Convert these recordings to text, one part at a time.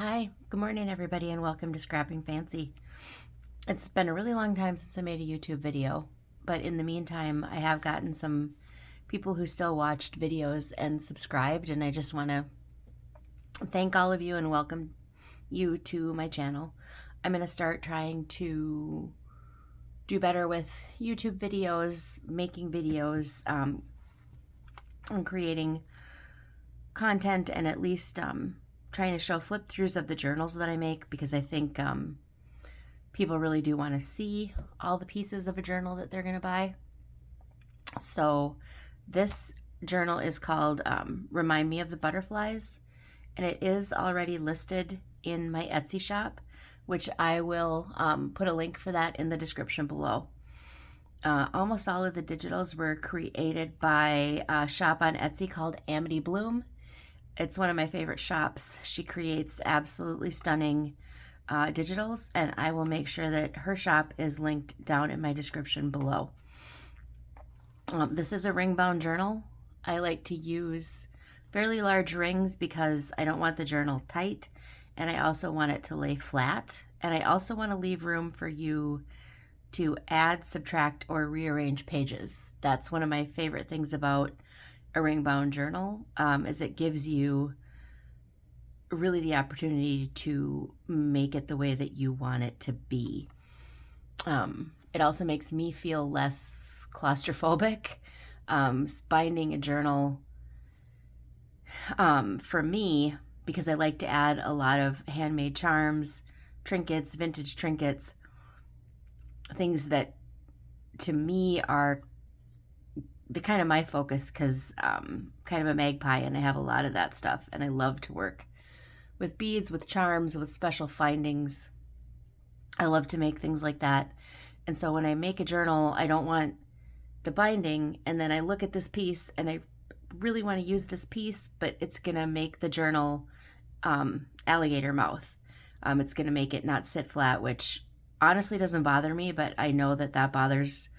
Hi, good morning everybody and welcome to Scrapping Fancy. It's been a really long time since I made a YouTube video, but in the meantime I have gotten some people who still watched videos and subscribed, and I just want to thank all of you and welcome you to my channel. I'm going to start trying to do better with YouTube videos, making videos, and creating content, and at least trying to show flip throughs of the journals that I make, because I think people really do want to see all the pieces of a journal that they're going to buy. So this journal is called Remind Me of the Butterflies, and it is already listed in my Etsy shop, which I will put a link for that in the description below. Almost all of the digitals were created by a shop on Etsy called Amity Bloom. It's one of my favorite shops. She creates absolutely stunning digitals, and I will make sure that her shop is linked down in my description below. This is a ring-bound journal. I like to use fairly large rings because I don't want the journal tight, and I also want it to lay flat, and I also want to leave room for you to add, subtract, or rearrange pages. That's one of my favorite things about a ring-bound journal, is it gives you really the opportunity to make it the way that you want it to be. It also makes me feel less claustrophobic. Binding a journal, for me, because I like to add a lot of handmade charms, trinkets, vintage trinkets, things that to me are the kind of my focus, because I'm kind of a magpie and I have a lot of that stuff, and I love to work with beads, with charms, with special findings. I love to make things like that. And so when I make a journal, I don't want the binding and then I look at this piece and I really want to use this piece, but it's gonna make the journal alligator mouth. It's gonna make it not sit flat, which honestly doesn't bother me, but I know that that bothers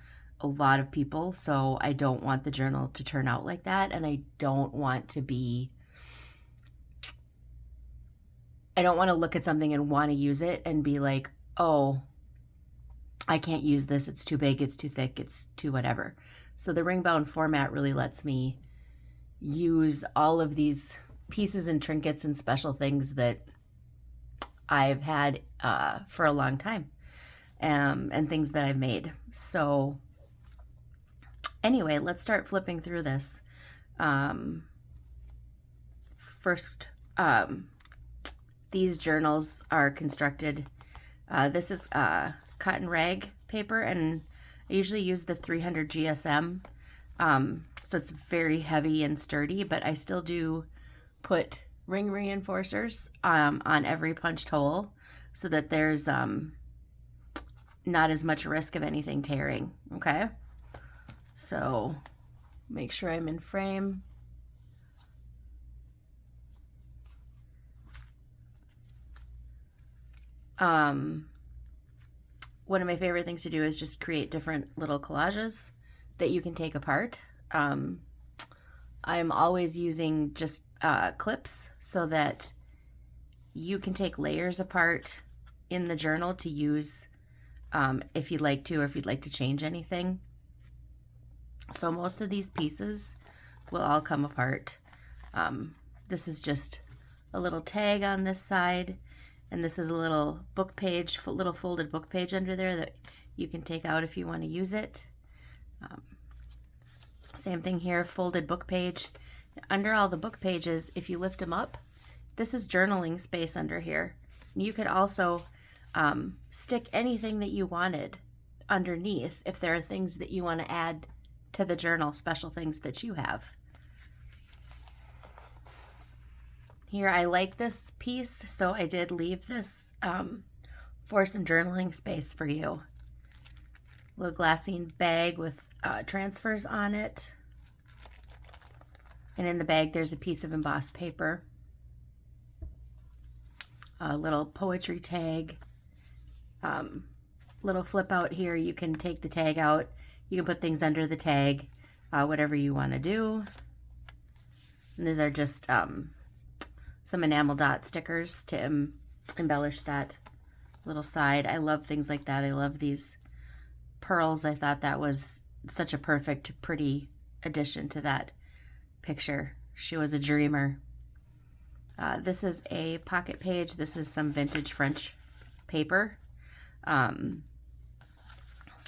a lot of people, so I don't want the journal to turn out like that, and I don't want to look at something and want to use it and be like, oh, I can't use this, it's too big, it's too thick, it's too whatever. So the ring-bound format really lets me use all of these pieces and trinkets and special things that I've had for a long time, and things that I've made. So anyway, let's start flipping through this. First, these journals are constructed. This is cotton rag paper, and I usually use the 300 GSM. So it's very heavy and sturdy, but I still do put ring reinforcers on every punched hole so that there's not as much risk of anything tearing, okay? So make sure I'm in frame. One of my favorite things to do is just create different little collages that you can take apart. I'm always using just clips so that you can take layers apart in the journal to use if you'd like to, or if you'd like to change anything. So most of these pieces will all come apart. This is just a little tag on this side, and this is a little book page, little folded book page under there that you can take out if you want to use it. Same thing here, folded book page. Under all the book pages, if you lift them up, this is journaling space under here. You could also stick anything that you wanted underneath if there are things that you want to add to the journal, special things that you have. Here, I like this piece, so I did leave this for some journaling space for you. Little glassine bag with transfers on it. And in the bag, there's a piece of embossed paper. A little poetry tag. Little flip out here, you can take the tag out. You can put things under the tag, whatever you want to do. And these are just some enamel dot stickers to embellish that little side. I love things like that. I love these pearls. I thought that was such a perfect, pretty addition to that picture. She was a dreamer. This is a pocket page. This is some vintage French paper. And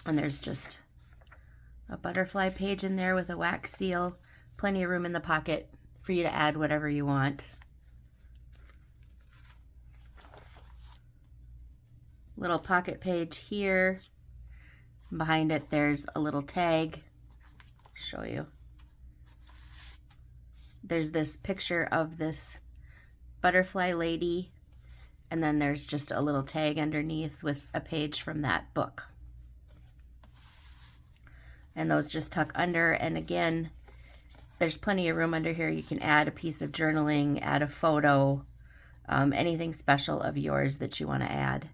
there's just a butterfly page in there with a wax seal. Plenty of room in the pocket for you to add whatever you want. Little pocket page here. Behind it there's a little tag. Show you. There's this picture of this butterfly lady, and then there's just a little tag underneath with a page from that book. And those just tuck under, and again, there's plenty of room under here. You can add a piece of journaling, add a photo, anything special of yours that you want to add.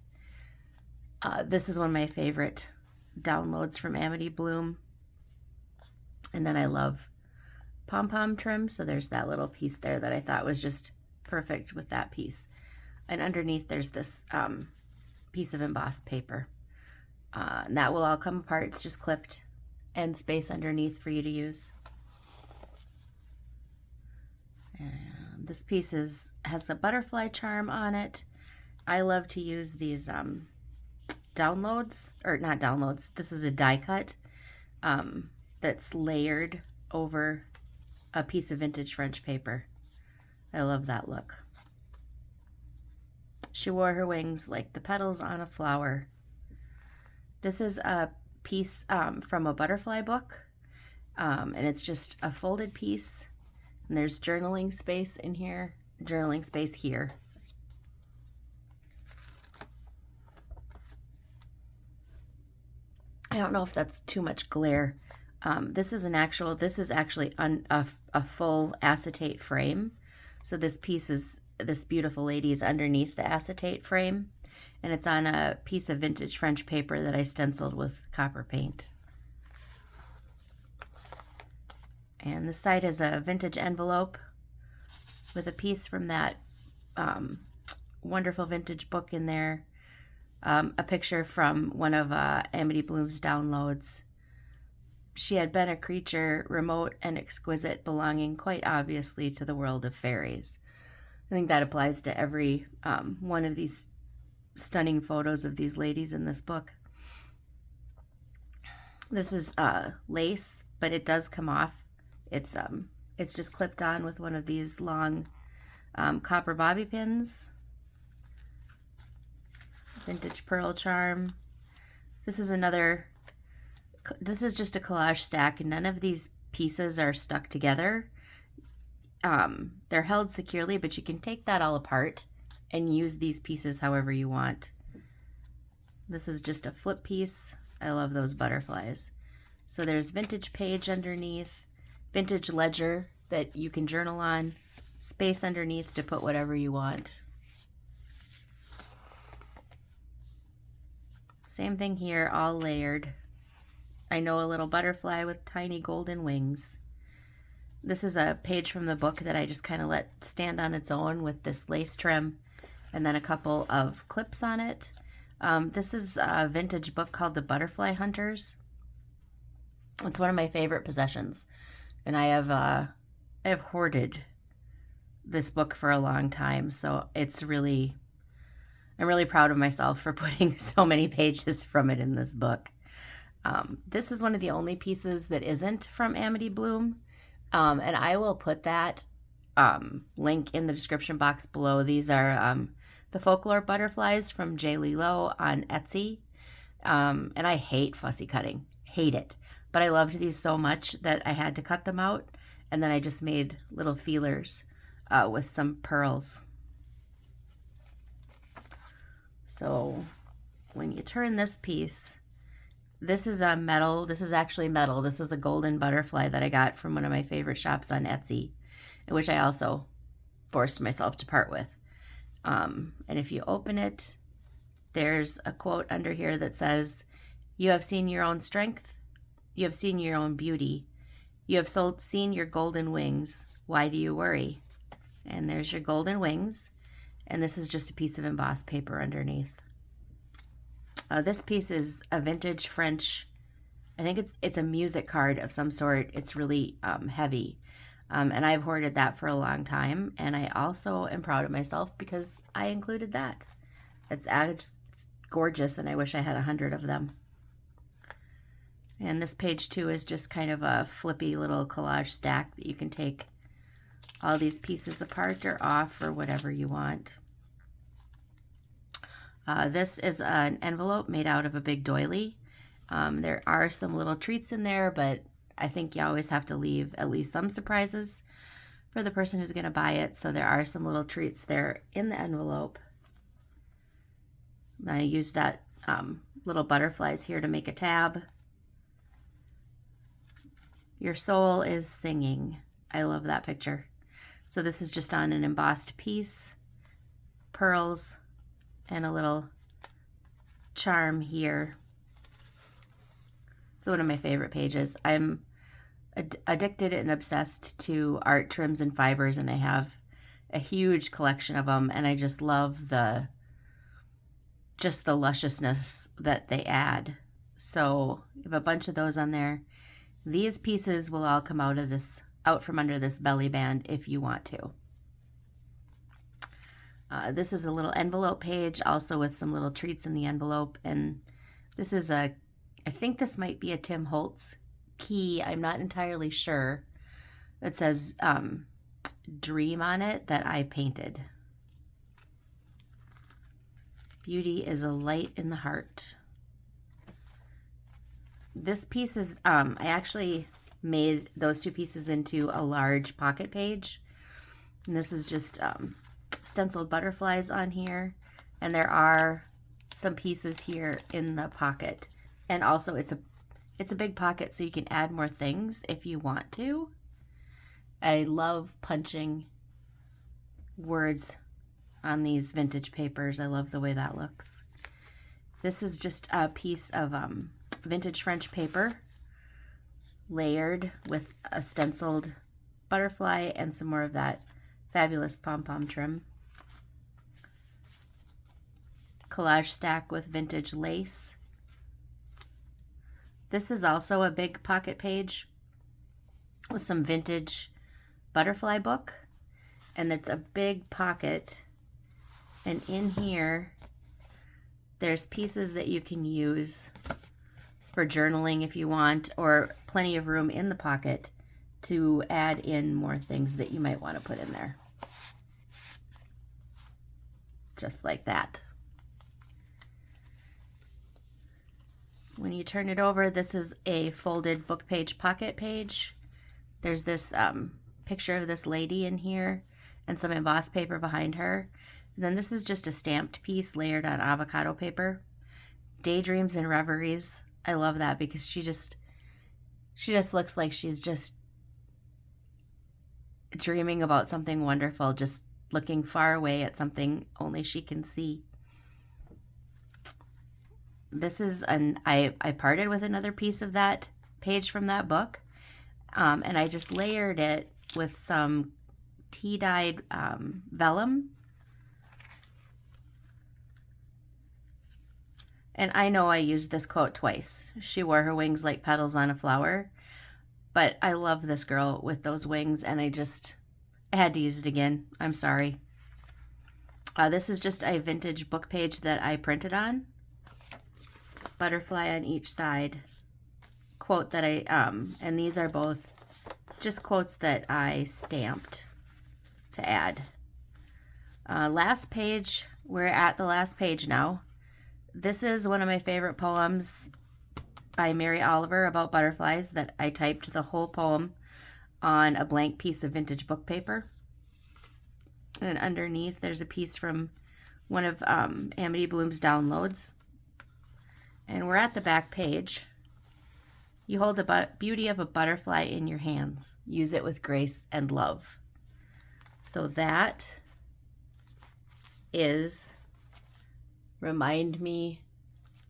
This is one of my favorite downloads from Amity Bloom. And then I love pom-pom trim, so there's that little piece there that I thought was just perfect with that piece. And underneath there's this piece of embossed paper. And that will all come apart. It's just clipped and space underneath for you to use. And this piece has a butterfly charm on it. I love to use these downloads, or not downloads, this is a die cut that's layered over a piece of vintage French paper. I love that look. She wore her wings like the petals on a flower. This is a piece from a butterfly book, and it's just a folded piece, and there's journaling space in here, journaling space here. I don't know if that's too much glare. This is actually a full acetate frame. So this piece is, this beautiful lady is underneath the acetate frame, and it's on a piece of vintage French paper that I stenciled with copper paint. And the side has a vintage envelope with a piece from that wonderful vintage book in there. A picture from one of Amity Bloom's downloads. She had been a creature remote and exquisite, belonging quite obviously to the world of fairies. I think that applies to every one of these stunning photos of these ladies in this book. This is lace, but it does come off. It's just clipped on with one of these long copper bobby pins. Vintage pearl charm. This is just a collage stack, and none of these pieces are stuck together. They're held securely, but you can take that all apart and use these pieces however you want. This is just a flip piece. I love those butterflies. So there's vintage page underneath, vintage ledger that you can journal on, space underneath to put whatever you want. Same thing here, all layered. I know a little butterfly with tiny golden wings. This is a page from the book that I just kind of let stand on its own with this lace trim and then a couple of clips on it. This is a vintage book called The Butterfly Hunters. It's one of my favorite possessions, and I have hoarded this book for a long time, so I'm really proud of myself for putting so many pages from it in this book. This is one of the only pieces that isn't from Amity Bloom, and I will put that link in the description box below. These are the folklore butterflies from J. Lilo on Etsy, and I hate fussy cutting, hate it, but I loved these so much that I had to cut them out, and then I just made little feelers with some pearls. So when you turn this piece, this is a metal, this is actually metal. This is a golden butterfly that I got from one of my favorite shops on Etsy, which I also forced myself to part with. And if you open it, there's a quote under here that says, "You have seen your own strength. You have seen your own beauty. You have seen your golden wings. Why do you worry?" And there's your golden wings. And this is just a piece of embossed paper underneath. This piece is a vintage French, I think it's a music card of some sort. It's really heavy. And I've hoarded that for a long time. And I also am proud of myself because I included that. It's gorgeous, and I wish I had 100 of them. And this page too is just kind of a flippy little collage stack that you can take all these pieces apart or off or whatever you want. This is an envelope made out of a big doily. There are some little treats in there, but I think you always have to leave at least some surprises for the person who's going to buy it. So there are some little treats there in the envelope. I used that little butterflies here to make a tab. Your soul is singing. I love that picture. So this is just on an embossed piece, pearls, and a little charm here. It's one of my favorite pages. I'm addicted and obsessed to art trims and fibers, and I have a huge collection of them, and I just love the lusciousness that they add. So you have a bunch of those on there. These pieces will all come out from under this belly band if you want to. This is a little envelope page, also with some little treats in the envelope. And this is I think this might be a Tim Holtz key. I'm not entirely sure. It says Dream on it that I painted. Beauty is a light in the heart. This piece is, I actually made those two pieces into a large pocket page. And this is just stenciled butterflies on here. And there are some pieces here in the pocket. And also it's a big pocket, so you can add more things if you want to. I love punching words on these vintage papers. I love the way that looks. This is just a piece of vintage French paper layered with a stenciled butterfly and some more of that fabulous pom-pom trim. Collage stack with vintage lace. This is also a big pocket page with some vintage butterfly book, and it's a big pocket, and in here there's pieces that you can use for journaling if you want, or plenty of room in the pocket to add in more things that you might want to put in there. Just like that. When you turn it over, this is a folded book page pocket page. There's this picture of this lady in here and some embossed paper behind her. And then this is just a stamped piece layered on avocado paper. Daydreams and Reveries. I love that because she just looks like she's just dreaming about something wonderful, just looking far away at something only she can see. This is I parted with another piece of that page from that book, and I just layered it with some tea-dyed vellum. And I know I used this quote twice. She wore her wings like petals on a flower. But I love this girl with those wings, and I had to use it again. I'm sorry. This is just a vintage book page that I printed on. Butterfly on each side. Quote that and these are both just quotes that I stamped to add. Last page, we're at the last page now. This is one of my favorite poems by Mary Oliver about butterflies that I typed the whole poem on a blank piece of vintage book paper. And underneath there's a piece from one of Amity Bloom's downloads. And we're at the back page. You hold the beauty of a butterfly in your hands. Use it with grace and love. So that is Remind Me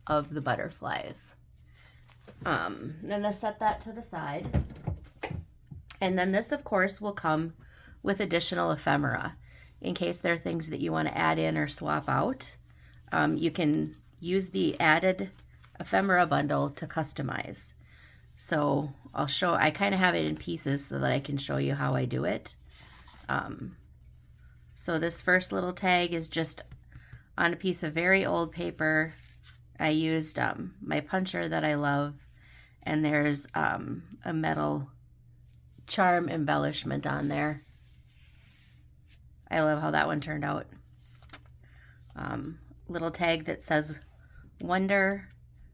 of the Butterflies. I'm going to set that to the side. And then this, of course, will come with additional ephemera. In case there are things that you want to add in or swap out, you can use the added ephemera bundle to customize. So I kind of have it in pieces so that I can show you how I do it. So this first little tag is just on a piece of very old paper. I used my puncher that I love, and there's a metal charm embellishment on there. I love how that one turned out. Little tag that says Wonder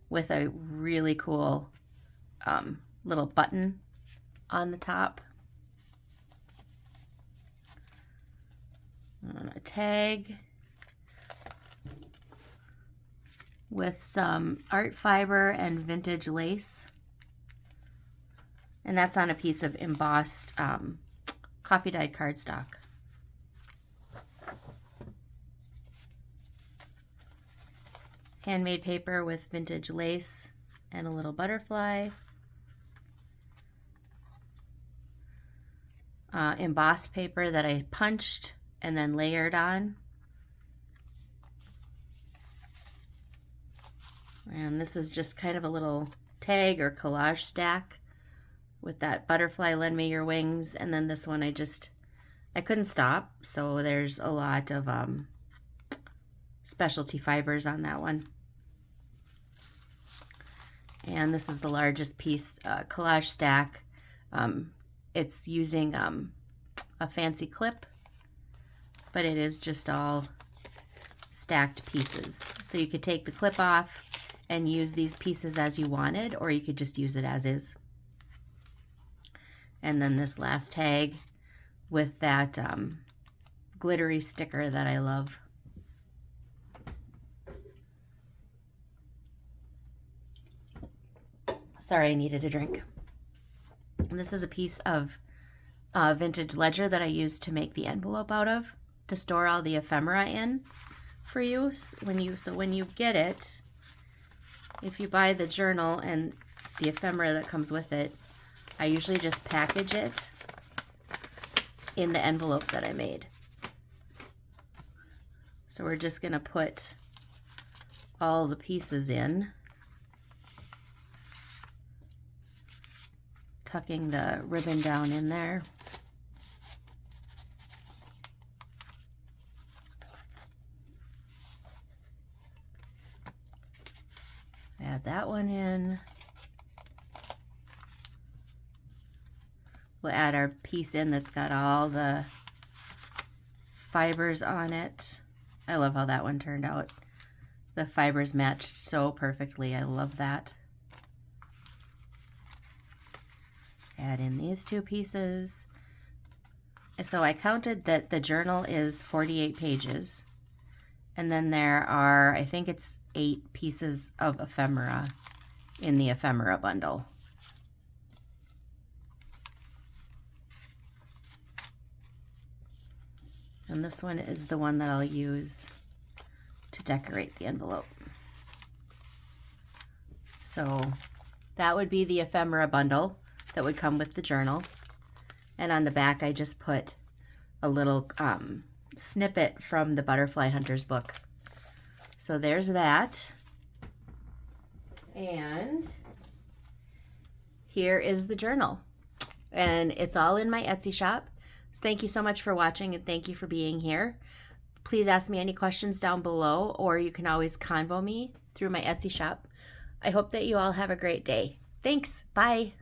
with a really cool little button on the top. A tag with some art fiber and vintage lace. And that's on a piece of embossed coffee dyed cardstock. Handmade paper with vintage lace and a little butterfly. Embossed paper that I punched and then layered on. And this is just kind of a little tag or collage stack with that butterfly, lend me your wings. And then this one I couldn't stop, so there's a lot of specialty fibers on that one. And this is the largest piece, collage stack. It's using a fancy clip, but it is just all stacked pieces. So you could take the clip off and use these pieces as you wanted, or you could just use it as is. And then this last tag with that glittery sticker that I love. Sorry, I needed a drink. And this is a piece of vintage ledger that I used to make the envelope out of, to store all the ephemera in for use. When you get it, if you buy the journal and the ephemera that comes with it, I usually just package it in the envelope that I made. So we're just going to put all the pieces in, tucking the ribbon down in there. Add that one in. We'll add our piece in that's got all the fibers on it. I love how that one turned out. The fibers matched so perfectly. I love that. Add in these two pieces. So I counted that the journal is 48 pages. And then there are, I think it's 8 pieces of ephemera in the ephemera bundle. And this one is the one that I'll use to decorate the envelope. So that would be the ephemera bundle that would come with the journal. And on the back, I just put a little snippet from the Butterfly Hunter's book. So there's that. And here is the journal. And it's all in my Etsy shop. So thank you so much for watching, and thank you for being here. Please ask me any questions down below, or you can always convo me through my Etsy shop. I hope that you all have a great day. Thanks. Bye.